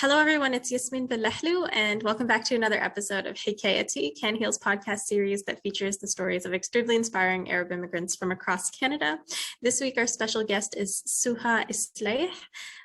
Hello, everyone. It's Yasmin Bellahlu, and welcome back to another episode of Hikayati, Can Heal's podcast series that features the stories of extremely inspiring Arab immigrants from across Canada. This week, our special guest is Suha Islaih.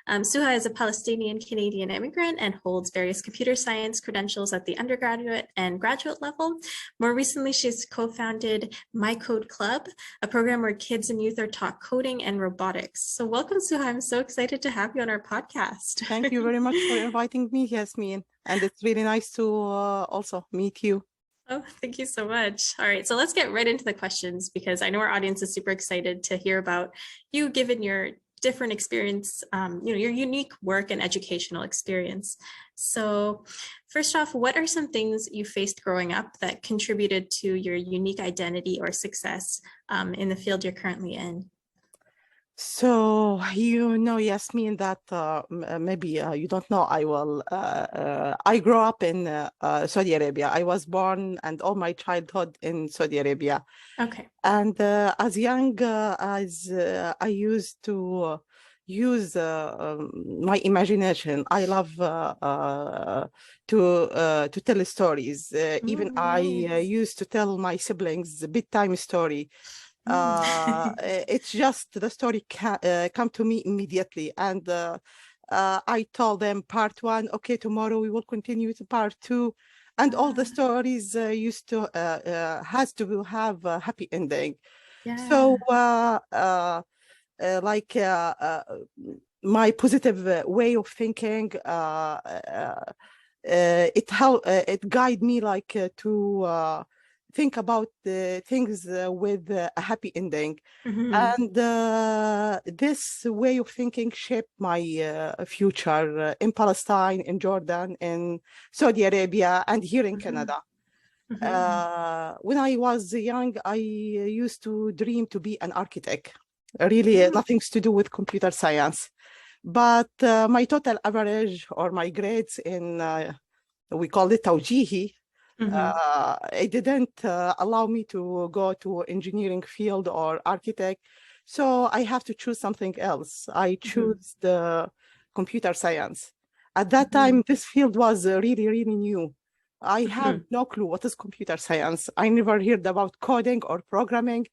Suha is a Palestinian-Canadian immigrant and holds various computer science credentials at the undergraduate and graduate level. More recently, she's co-founded My Code Club, a program where kids and youth are taught coding and robotics. So welcome, Suha. I'm so excited to have you on our podcast. Thank you very much for inviting me, Yasmin. And it's really nice to also meet you. Oh, thank you so much. All right, so let's get right into the questions because I know our audience is super excited to hear about you given your different experience, your unique work and educational experience. So first off, what are some things you faced growing up that contributed to your unique identity or success in the field you're currently in? So, Yasmin, that maybe you don't know, I grew up in Saudi Arabia. I was born and all my childhood in Saudi Arabia. Okay. And as young as I used to use my imagination. I love to tell stories. Even I used to tell my siblings a bedtime story. It's just the story come to me immediately, and I told them part one. Okay, tomorrow we will continue to part two, and all the stories used to has to have a happy ending. Yeah. So my positive way of thinking, it guide me to think about things with a happy ending. And this way of thinking shaped my future in Palestine, in Jordan, in Saudi Arabia, and here in Canada. When I was young, I used to dream to be an architect. Really, nothing to do with computer science. But my total average or my grades in, we call it tawjihi, it didn't allow me to go to engineering field or architect. So I have to choose something else. I choose the computer science. At that time, this field was really, really new. I have no clue what is computer science. I never heard about coding or programming.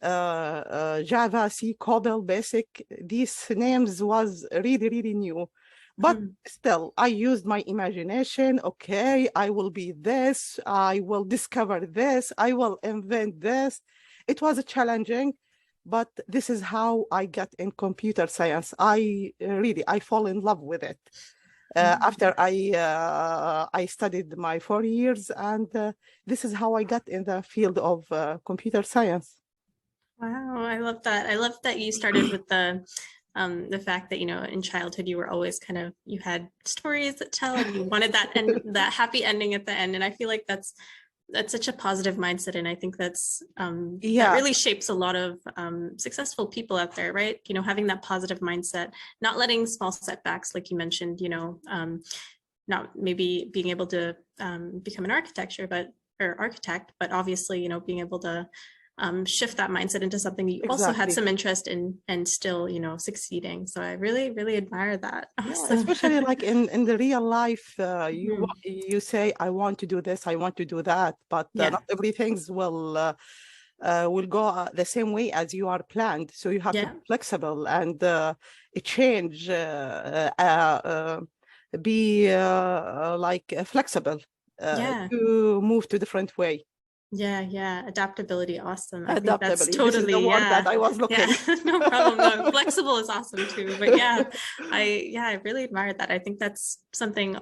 Java, C, COBOL, BASIC. These names was really, really new. But still, I used my imagination. Okay, I will be this. I will discover this. I will invent this. It was challenging, but this is how I got in computer science. I fall in love with it. After I studied my 4 years, and this is how I got in the field of computer science. Wow, I love that. I love that you started with the fact that, in childhood, you were always you had stories that tell and you wanted that happy ending at the end. And I feel like that's such a positive mindset. And I think that really shapes a lot of successful people out there, right? Having that positive mindset, not letting small setbacks, like you mentioned, not maybe being able to become an architect, but obviously, being able to shift that mindset into something you also had some interest in and still, succeeding. So I really, really admire that. Awesome. Yeah, especially like in the real life, you say, I want to do this, I want to do that, but not everything will go the same way as you are planned. So you have to be flexible and change, be flexible to move to different way. Yeah. Adaptability. Awesome. Adaptability. I think that's totally this is the word that I was looking. No problem. No, flexible is awesome too. But I really admire that. I think that's something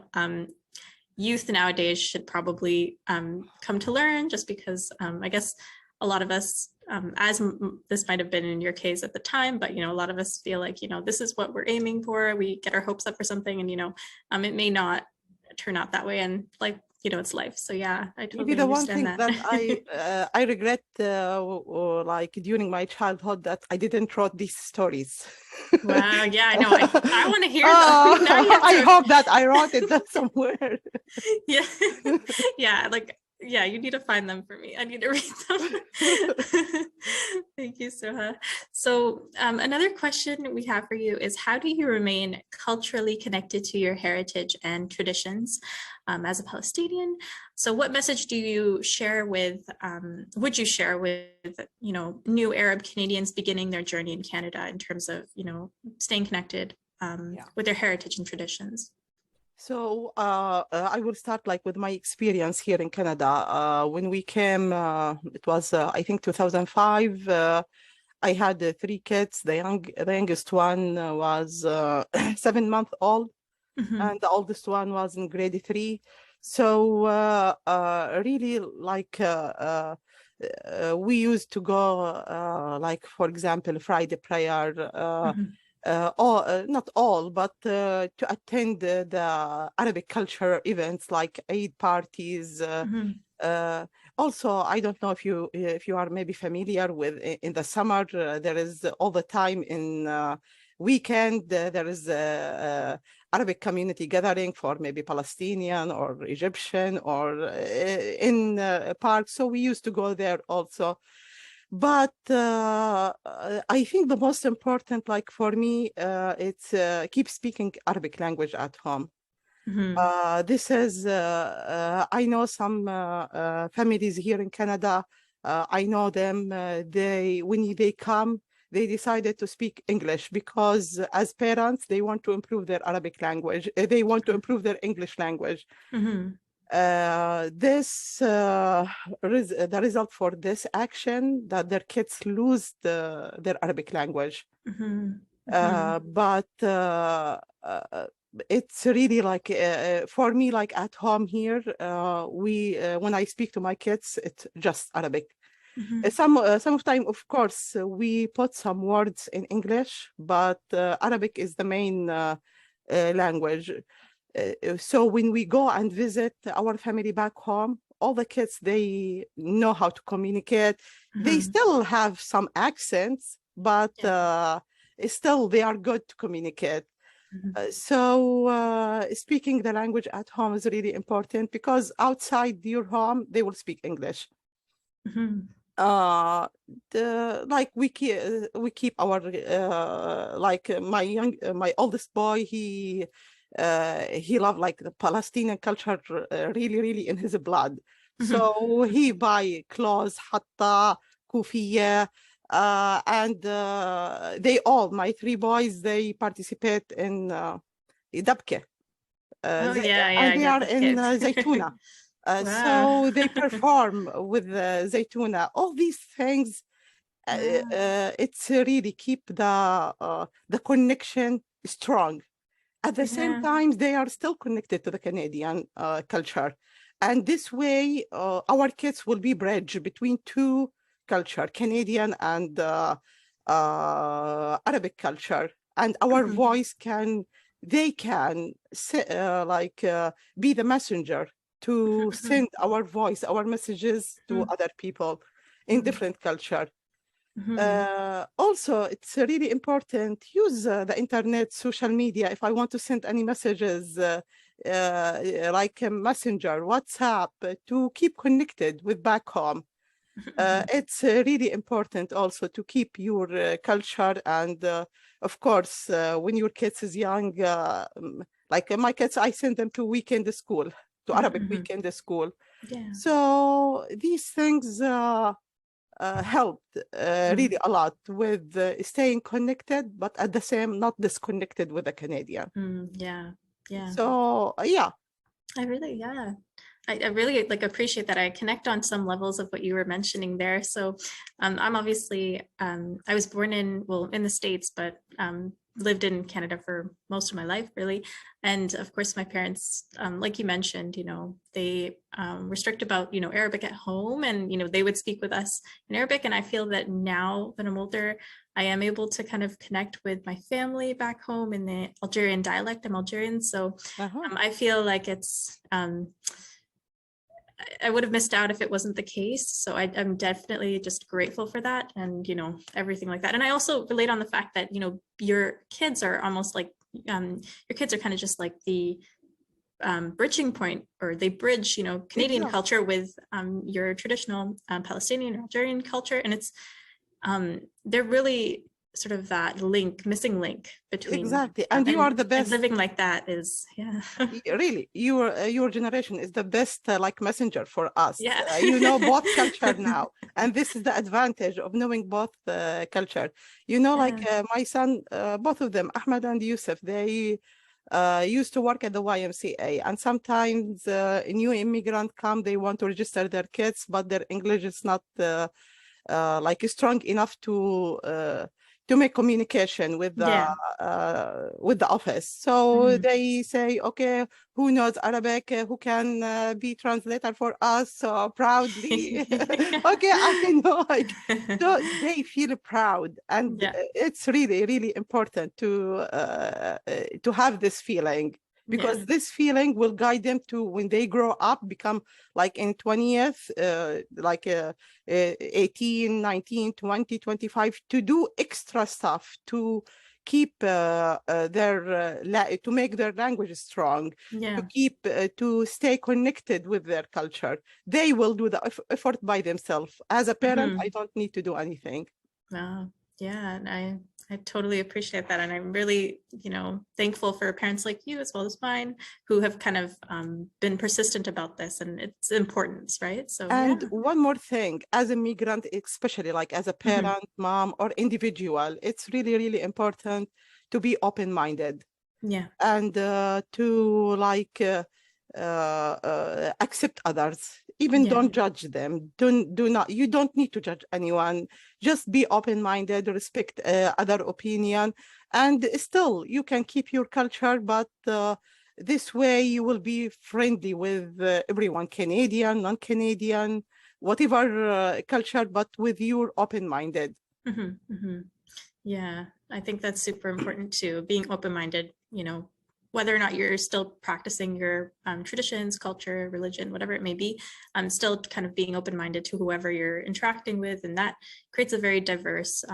youth nowadays should probably come to learn, just because I guess a lot of us, as this might have been in your case at the time, but a lot of us feel like this is what we're aiming for. We get our hopes up for something, and it may not turn out that way, and it's life. So I totally maybe the one understand thing that. I regret during my childhood that I didn't write these stories. Wow, yeah, I know. I want to hear them. I hope that I wrote it somewhere. You need to find them for me. I need to read them. Thank you, Suha. So another question we have for you is, how do you remain culturally connected to your heritage and traditions as a Palestinian? So what message do you share with, would you share with, new Arab Canadians beginning their journey in Canada in terms of, staying connected with their heritage and traditions? So I will start like with my experience here in Canada. When we came, it was I think 2005. I had three kids. The youngest one was 7 months old, and the oldest one was in grade 3. So really, like we used to go, like for example, Friday prayer. Not all, but to attend the Arabic culture events like Eid parties. Also, I don't know if you are maybe familiar with, in the summer there is all the time in weekend there is Arabic community gathering for maybe Palestinian or Egyptian or in parks. So we used to go there also. But I think the most important, like for me, it's keep speaking Arabic language at home. This is, I know some families here in Canada. I know them. When they come, they decided to speak English because as parents, they want to improve their Arabic language. They want to improve their English language. The result for this action that their kids lose their Arabic language. But it's really like for me, like at home here, when I speak to my kids, it's just Arabic. Some of time, of course, we put some words in English, but Arabic is the main language. So when we go and visit our family back home, all the kids, they know how to communicate. They still have some accents, but still they are good to communicate. So speaking the language at home is really important because outside your home, they will speak English. Like we keep our like my oldest boy, he loved like the Palestinian culture really in his blood. So he buy clothes, hatta, kufiya, and they all, my three boys, they participate in dabke. And they are in Zaytuna. So they perform with Zaytuna. All these things, it's really keep the connection strong. At the same time, they are still connected to the Canadian culture. And this way, our kids will be bridge between two culture, Canadian and Arabic culture. And our voice they can be the messenger to send our voice, our messages to other people in different culture. Also, it's really important to use the internet, social media. If I want to send any messages like a messenger, WhatsApp, to keep connected with back home. It's really important also to keep your culture. And of course, when your kids is young, like my kids, I send them to weekend school, to Arabic weekend school. So these things helped really a lot with staying connected, but at the same, not disconnected with the Canadian. So I really like appreciate that. I connect on some levels of what you were mentioning there. So I'm obviously, I was born in the States, but lived in Canada for most of my life, really. And of course, my parents, like you mentioned, they were strict about, Arabic at home, and, they would speak with us in Arabic. And I feel that now that I'm older, I am able to kind of connect with my family back home in the Algerian dialect. I'm Algerian. So I feel like it's, I would have missed out if it wasn't the case. So I'm definitely just grateful for that, and, everything like that. And I also relate on the fact that, your kids are almost like, your kids are kind of just like the bridging point, or they bridge, Canadian culture with your traditional Palestinian or Algerian culture. And it's, they're really sort of that missing link between exactly. And you are the and best. living like that is, yeah. Really, your generation is the best like messenger for us. Yeah. You know both culture now, and this is the advantage of knowing both culture. You know, like Yeah. my son, both of them, Ahmed and Yusuf, they used to work at the YMCA, and sometimes a new immigrant come, they want to register their kids, but their English is not like strong enough to make communication Yeah. with the office. So Mhm. they say, okay, who knows Arabic? Who can be translator for us? So proudly, okay, I know. Like, so they feel proud, and Yeah. it's really, really important to have this feeling. Yeah. Because this feeling will guide them to when they grow up, become like in 20th, like 18, 19, 20, 25, to do extra stuff to keep to make their language strong, Yeah. to keep to stay connected with their culture. They will do the effort by themselves. As a parent, I don't need to do anything. Wow. Yeah, and I totally appreciate that, and I'm really, thankful for parents like you as well as mine who have kind of been persistent about this and its importance, right? So yeah. And one more thing, as a migrant, especially like as a Mhm. parent, mom, or individual, it's really, really important to be open-minded Yeah. and to like accept others. Even Yeah. don't judge them. Do not. You don't need to judge anyone. Just be open-minded, respect other opinion, and still you can keep your culture, but this way you will be friendly with everyone, Canadian, non-Canadian, whatever culture, but with your open-minded. Mhm. Mhm. Yeah, I think that's super important too, being open-minded, whether or not you're still practicing your traditions, culture, religion, whatever it may be, still kind of being open-minded to whoever you're interacting with. And that creates a very diverse,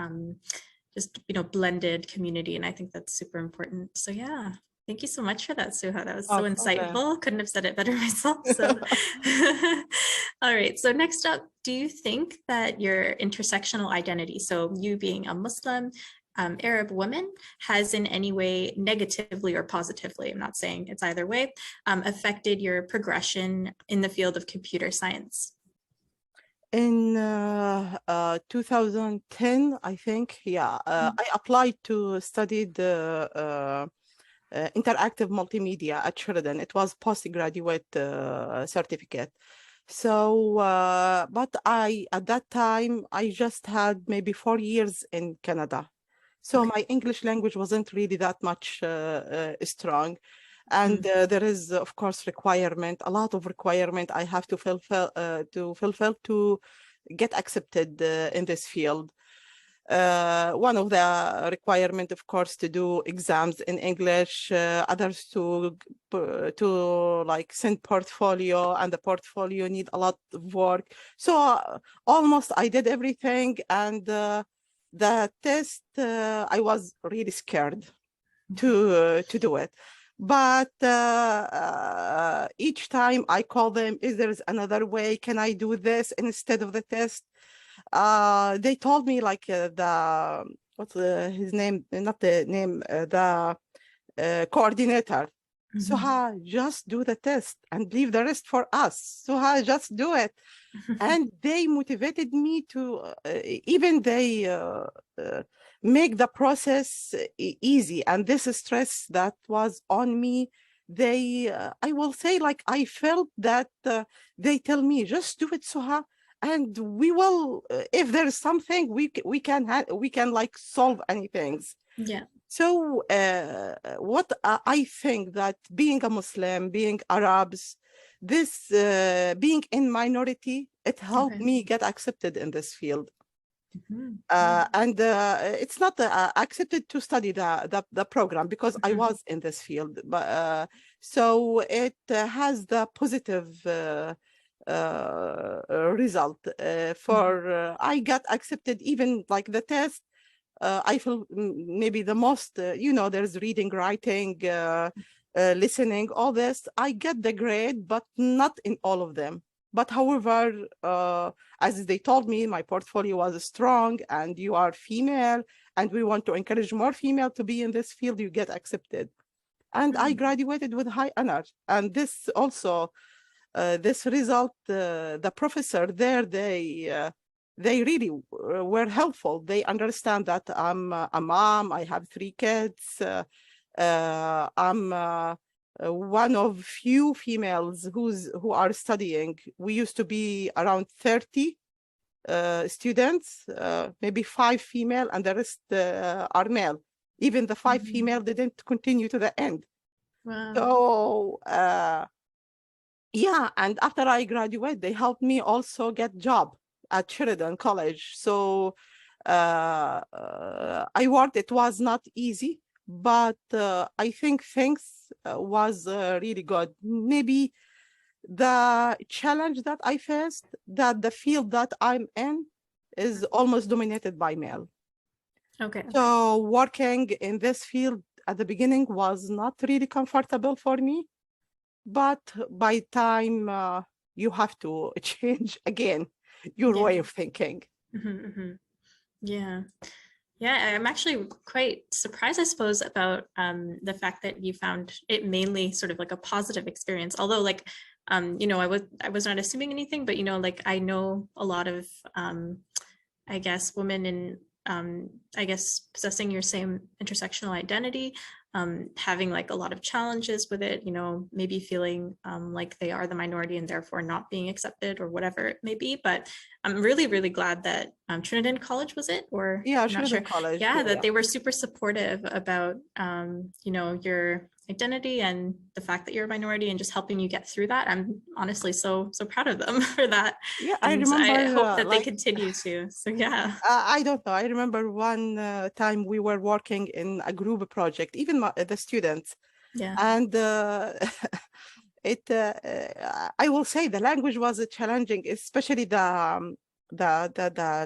just, blended community. And I think that's super important. So yeah, thank you so much for that, Suha. That was so No problem. insightful. Couldn't have said it better myself. So, all right. So next up, do you think that your intersectional identity, so you being a Muslim, Arab woman, has in any way negatively or positively, I'm not saying it's either way, affected your progression in the field of computer science? In 2010, I think, yeah, I applied to study the interactive multimedia at Sheridan. It was postgraduate certificate. So, but at that time, I just had maybe 4 years in Canada. So Okay. my English language wasn't really that much strong. And there is, of course, a lot of requirement I have to fulfill to get accepted in this field. One of the requirement, of course, to do exams in English, others to like send portfolio, and the portfolio need a lot of work. So almost I did everything, and the test I was really scared to do it. But each time I call them, is there another way? Can I do this instead of the test? They told me like what's his name? Not the name, the coordinator. Suha, just do the test and leave the rest for us. Suha, just do it. And they motivated me to even they make the process easy. And this stress that was on me, they I will say, like, I felt that they tell me, just do it, Suha, and we will if there is something we can like solve anything. Yeah. So what I think that being a Muslim, being Arabs, this being in minority, it helped Okay. me get accepted in this field. Yeah. And it's not accepted to study the program because I was in this field. But so it has the positive result for I got accepted even like the test. I feel maybe the most, there's reading, writing, listening, all this. I get the grade, but not in all of them. But however, as they told me, my portfolio was strong and you are female and we want to encourage more female to be in this field, you get accepted. And I graduated with high honor. And this also, this result, the professor there, they really were helpful. They understand that I'm a mom, I have 3 kids, I'm one of few females who are studying. We used to be around 30 students, maybe 5 female and the rest are male. Even the 5 female didn't continue to the end. Wow. So yeah, and after I graduated, they helped me also get job at Sheridan College. So I worked. It was not easy, but I think things was really good. Maybe the challenge that I faced, that the field that I'm in is almost dominated by male. Okay. So working in this field at the beginning was not really comfortable for me, but by time you have to change again your way of thinking. Yeah. Yeah, I'm actually quite surprised, I suppose, about the fact that you found it mainly sort of like a positive experience. Although, like, you know, I was not assuming anything, but you know, like I know a lot of, I guess, women in, I guess, possessing your same intersectional identity, having like a lot of challenges with it, you know, maybe feeling like they are the minority and therefore not being accepted or whatever it may be. But I'm really, really glad that Trinidad College, was it? Or Yeah, I'm not sure. College. Yeah, that they were super supportive about, you know, your identity and the fact that you're a minority and just helping you get through that. I'm honestly so proud of them for that. Yeah, and I remember. I hope that like, they continue to. So yeah. I don't know. I remember one time we were working in a group project, even the students. Yeah. And I will say the language was challenging, especially the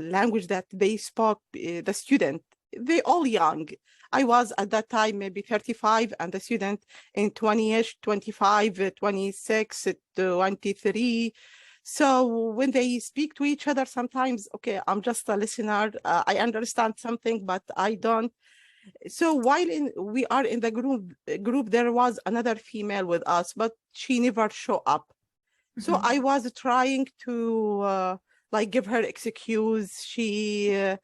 language that they spoke, the student. They all young. I was at that time maybe 35 and the student in 20-ish, 25, 26, 23. So when they speak to each other, sometimes, okay, I'm just a listener. I understand something, but I don't. So while we are in the group, there was another female with us, but she never show up. So I was trying to like give her excuse. She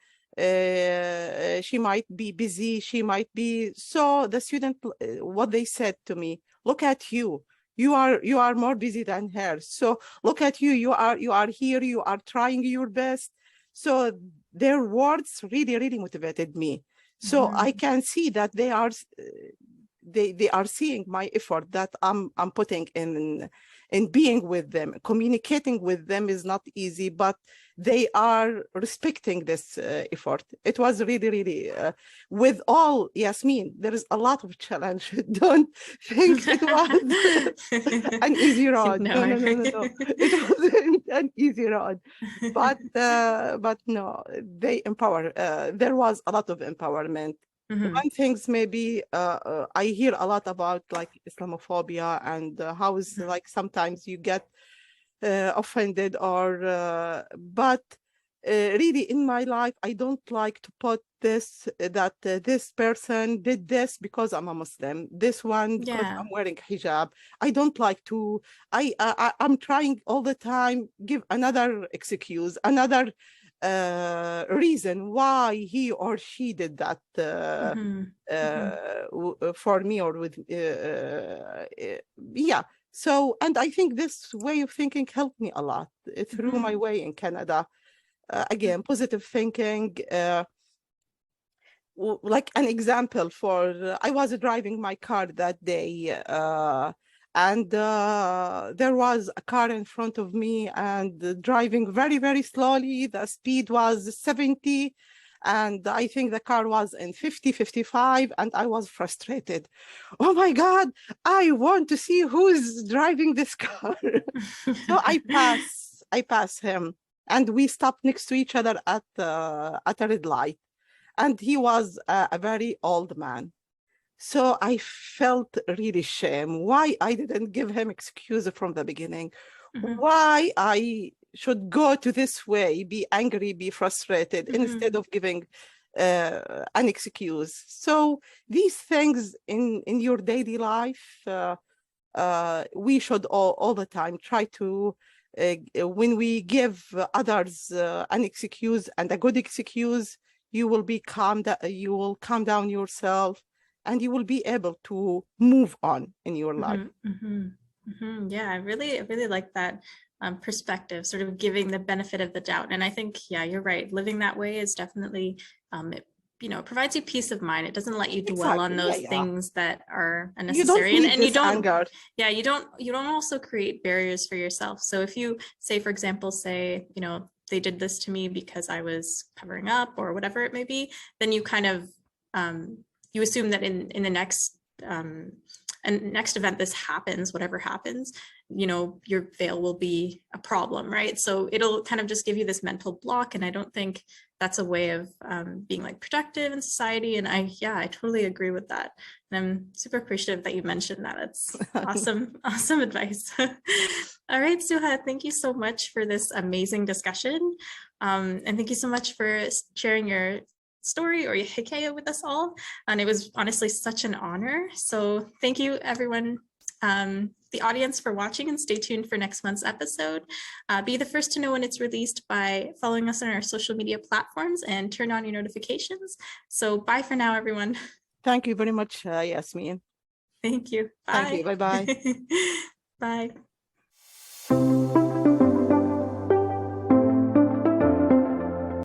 might be busy. She might be. So the student, what they said to me, look at you. You are more busy than her. So look at you. You are here. You are trying your best. So their words really motivated me. So I can see that they are seeing my effort that I'm putting in being with them. Communicating with them is not easy, but they are respecting this effort. It was really with all, Yasmin, there is a lot of challenge. Don't think it was an easy road. No. It wasn't an easy road. But no, they empower. There was a lot of empowerment. One things maybe I hear a lot about like Islamophobia and how is like sometimes you get offended or but really in my life I don't like to put this that this person did this because I'm a Muslim, this one because I'm wearing hijab. I don't like to. I'm trying all the time give another excuse, another reason why he or she did that for me or with yeah. So, and I think this way of thinking helped me a lot through my way in Canada. Again, positive thinking. Like an example for, I was driving my car that day and there was a car in front of me and driving very slowly. The speed was 70 and I think the car was in 50, 55 and I was frustrated. Oh my God, I want to see who's driving this car. So I pass him and we stopped next to each other at a red light. And he was a very old man. So I felt really shame why I didn't give him excuse from the beginning. why I should go to this way, be angry, be frustrated, instead of giving an excuse. So these things in your daily life, we should all the time try to, when we give others an excuse and a good excuse, you will be calm, you will calm down yourself, and you will be able to move on in your life. Yeah, I really like that perspective, sort of giving the benefit of the doubt. And I think, yeah, you're right. Living that way is definitely, it, provides you peace of mind. It doesn't let you dwell on those things that are unnecessary. You don't need and you don't, anger. Yeah, you don't also create barriers for yourself. So if you say, for example, they did this to me because I was covering up or whatever it may be, then you kind of, you assume that in the next, and next event this happens, whatever happens, your veil will be a problem, right? So it'll kind of just give you this mental block. And I don't think that's a way of being like productive in society. And I totally agree with that. And I'm super appreciative that you mentioned that. It's awesome, awesome advice. All right, Suha, thank you so much for this amazing discussion. And thank you so much for sharing your story or your hikayah with us all. And it was honestly such an honor. So thank you, everyone, the audience, for watching, and stay tuned for next month's episode. Be the first to know when it's released by following us on our social media platforms and turn on your notifications. So bye for now, everyone. Thank you very much, Yasmin. Thank you. Bye. Thank you. Bye-bye. Bye.